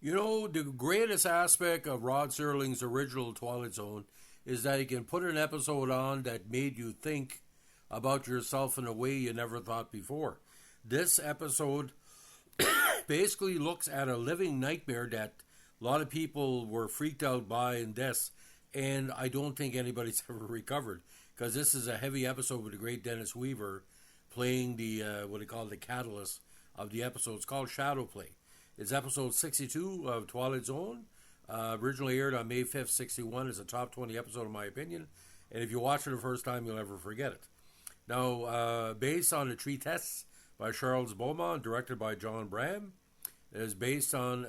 You know, the greatest aspect of Rod Serling's original Twilight Zone is that he can put an episode on that made you think about yourself in a way you never thought before. This episode basically looks at a living nightmare that a lot of people were freaked out by in this, and I don't think anybody's ever recovered because this is a heavy episode with the great Dennis Weaver playing the what they call the catalyst of the episode. It's called Shadow Play. It's episode 62 of Twilight Zone. Originally aired on May 5th, 61. It's a top 20 episode, in my opinion. And if you watch it the first time, you'll never forget it. Now, based on the treatise by Charles Beaumont, directed by John Bram, it is based on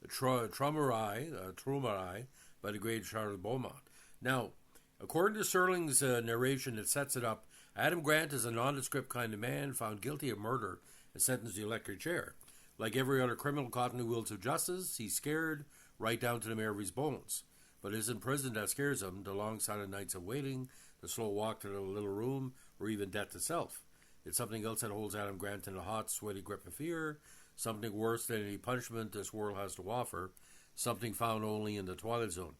Traumerai by the great Charles Beaumont. Now, according to Serling's narration, it sets it up. Adam Grant is a nondescript kind of man found guilty of murder and sentenced to the electric chair. Like every other criminal caught in the wheels of justice, he's scared right down to the marrow of his bones. But it's in prison that scares him, the long silent nights of waiting, the slow walk to the little room, or even death itself. It's something else that holds Adam Grant in a hot, sweaty grip of fear, something worse than any punishment this world has to offer, something found only in the Twilight Zone.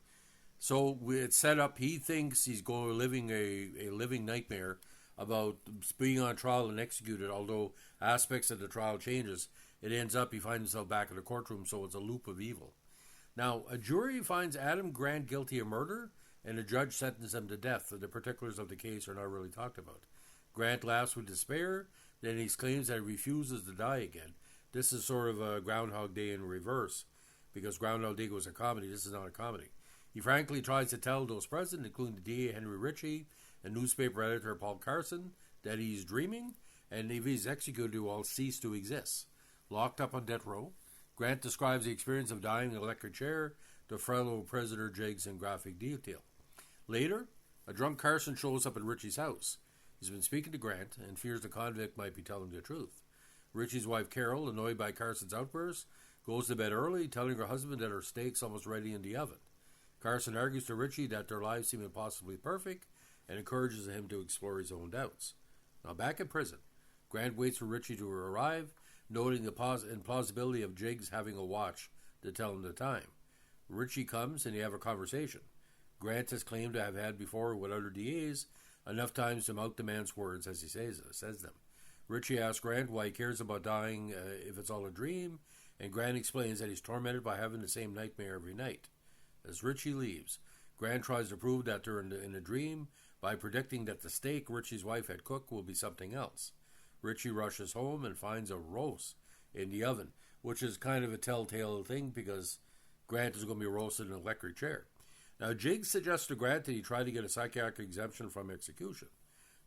So it's set up, he thinks he's going living a living nightmare about being on trial and executed, although aspects of the trial changes. It ends up he finds himself back in the courtroom, so it's a loop of evil. Now, a jury finds Adam Grant guilty of murder, and a judge sentences him to death. The particulars of the case are not really talked about. Grant laughs with despair, then he claims that he refuses to die again. This is sort of a Groundhog Day in reverse, because Groundhog Day was a comedy. This is not a comedy. He frankly tries to tell those present, including the DA Henry Ritchie and newspaper editor Paul Carson, that he's dreaming, and if he's executed, he will cease to exist. Locked up on death row, Grant describes the experience of dying in an electric chair to fellow prisoner Jiggs in graphic detail. Later, a drunk Carson shows up at Ritchie's house. He's been speaking to Grant and fears the convict might be telling the truth. Ritchie's wife Carol, annoyed by Carson's outbursts, goes to bed early, telling her husband that her steak's almost ready in the oven. Carson argues to Ritchie that their lives seem impossibly perfect and encourages him to explore his own doubts. Now back in prison, Grant waits for Ritchie to arrive, noting the implausibility of Jiggs having a watch to tell him the time. Ritchie comes and they have a conversation. Grant has claimed to have had before with other DAs enough times to mouth the man's words as he says them. Ritchie asks Grant why he cares about dying if it's all a dream, and Grant explains that he's tormented by having the same nightmare every night. As Ritchie leaves, Grant tries to prove that they're in a dream by predicting that the steak Ritchie's wife had cooked will be something else. Ritchie rushes home and finds a roast in the oven, which is kind of a telltale thing because Grant is going to be roasted in an electric chair. Now, Jiggs suggests to Grant that he try to get a psychiatric exemption from execution.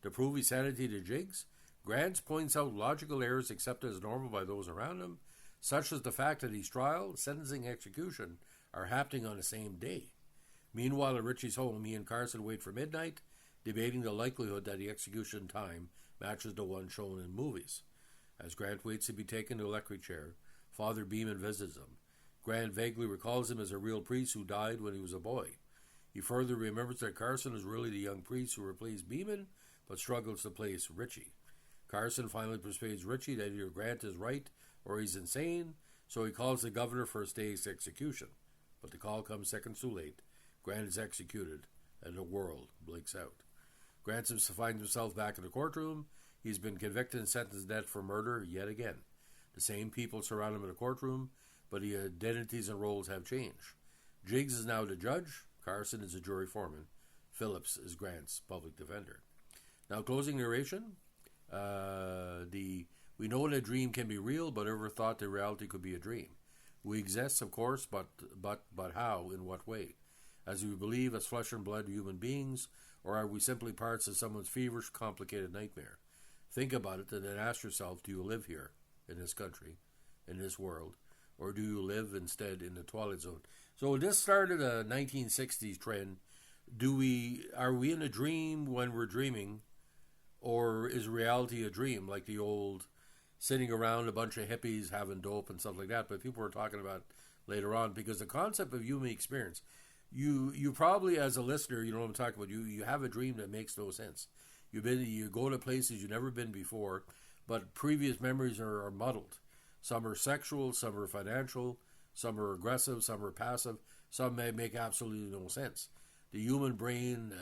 To prove his sanity to Jiggs, Grant points out logical errors accepted as normal by those around him, such as the fact that his trial, sentencing, and execution are happening on the same day. Meanwhile, at Ritchie's home, he and Carson wait for midnight, debating the likelihood that the execution time matches the one shown in movies. As Grant waits to be taken to the electric chair, Father Beeman visits him. Grant vaguely recalls him as a real priest who died when he was a boy. He further remembers that Carson is really the young priest who replaced Beeman, but struggles to place Ritchie. Carson finally persuades Ritchie that either Grant is right or he's insane, so he calls the governor for a stay's execution. But the call comes seconds too late. Grant is executed, and the world blinks out. Grant finds himself back in the courtroom. He's been convicted and sentenced to death for murder yet again. The same people surround him in the courtroom, but the identities and roles have changed. Jiggs is now the judge. Carson is the jury foreman. Phillips is Grant's public defender. Now, closing narration. We know that a dream can be real, but ever thought that reality could be a dream. We exist, of course, but how? In what way? As we believe as flesh and blood human beings, or are we simply parts of someone's feverish, complicated nightmare? Think about it and then ask yourself, do you live here, in this country, in this world, or do you live instead in the Twilight Zone? So this started a 1960s trend. Are we in a dream when we're dreaming, or is reality a dream, like the old sitting around a bunch of hippies having dope and stuff like that? But people were talking about later on, because the concept of human experience, you probably, as a listener, you know what I'm talking about. You have a dream that makes no sense. You go to places you've never been before, but previous memories are muddled. Some are sexual, some are financial, Some are aggressive, some are passive, some may make absolutely no sense. The human brain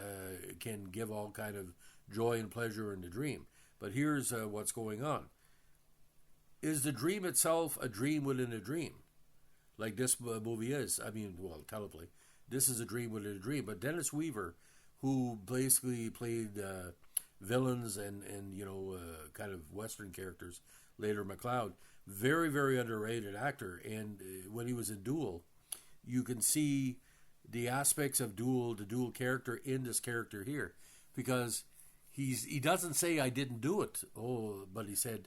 can give all kind of joy and pleasure in the dream. But here's what's going on. Is the dream itself a dream within a dream? Like this movie is. I mean, well, teleplay. This is a dream within a dream. But Dennis Weaver, who basically played villains and kind of Western characters, later McLeod, very, very underrated actor. And when he was in Duel, you can see the aspects of the Duel character in this character here. Because he doesn't say, I didn't do it. But he said,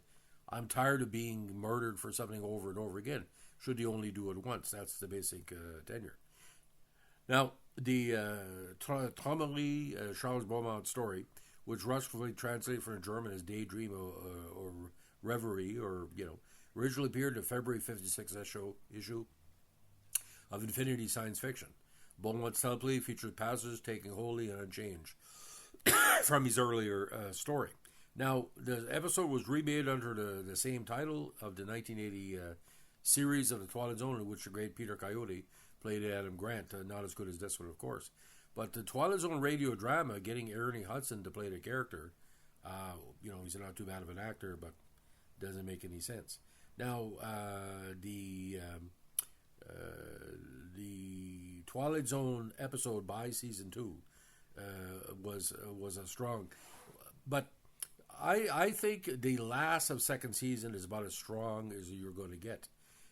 I'm tired of being murdered for something over and over again. Should he only do it once? That's the basic tenure. Now, the Tommy Charles Beaumont story, which roughly translated from German as Daydream or Reverie, originally appeared in the February 56 issue of Infinity Science Fiction. Beaumont's teleplay featured passages taken wholly and unchanged from his earlier story. Now, the episode was remade under the same title of the 1980 series of The Twilight Zone, in which the great Peter Coyote played Adam Grant. Not as good as this one, of course. But the Twilight Zone radio drama, getting Ernie Hudson to play the character, he's not too bad of an actor, but doesn't make any sense. Now, the Twilight Zone episode by season 2 was a strong, but I think the last of second season is about as strong as you're going to get.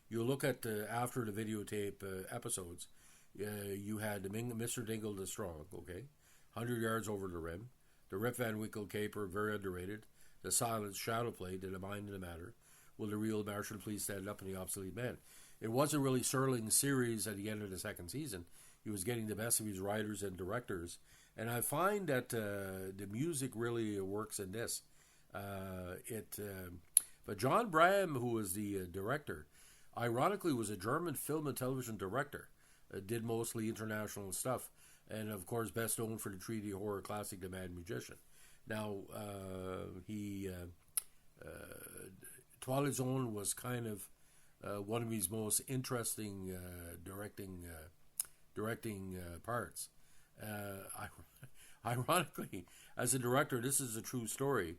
You look at after the videotape episodes, you had Mr. Dingle the Strong, okay, 100 yards over the rim, the Rip Van Winkle caper, very underrated, the Silence Shadow Play, Did a Mind in the Matter, Will the Real Martian Please Stand Up, and The Obsolete Man. It wasn't really Serling's series at the end of the second season. He was getting the best of his writers and directors, and I find that the music really works in this. But John Bram, who was the director, ironically was a German film and television director. Did mostly international stuff, and of course best known for the 3D horror classic The Mad Magician. Now, Twilight Zone was kind of one of his most interesting directing parts. Ironically, as a director, this is a true story.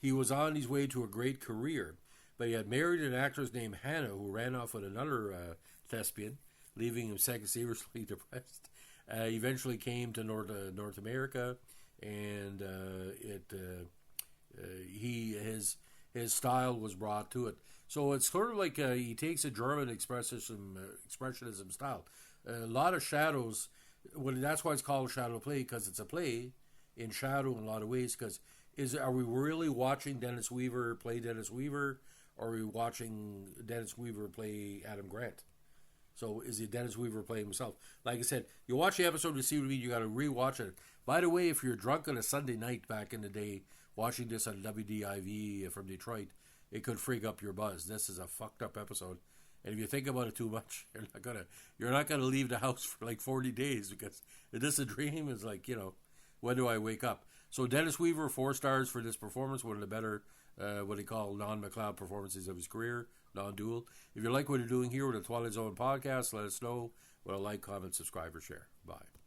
He was on his way to a great career, but he had married an actress named Hannah who ran off with another thespian, leaving him seriously depressed. He eventually came to North America, and his style was brought to it. So it's sort of like he takes a German expressionism style. A lot of shadows. That's why it's called shadow play, because it's a play in shadow in a lot of ways. Because are we really watching Dennis Weaver play Dennis Weaver, or are we watching Dennis Weaver play Adam Grant? So is it Dennis Weaver playing himself? Like I said, you watch the episode to see what I mean. You got to rewatch it. By the way, if you're drunk on a Sunday night back in the day, watching this on WDIV from Detroit, it could freak up your buzz. This is a fucked up episode, and if you think about it too much, you're not gonna leave the house for like 40 days, because if this is a dream, it's like, when do I wake up? So Dennis Weaver, 4 stars for this performance. One of the better, what he call non-McLeod performances of his career, non-dual. If you like what you're doing here with the Twilight Zone podcast, let us know. Well, like, comment, subscribe, or share. Bye.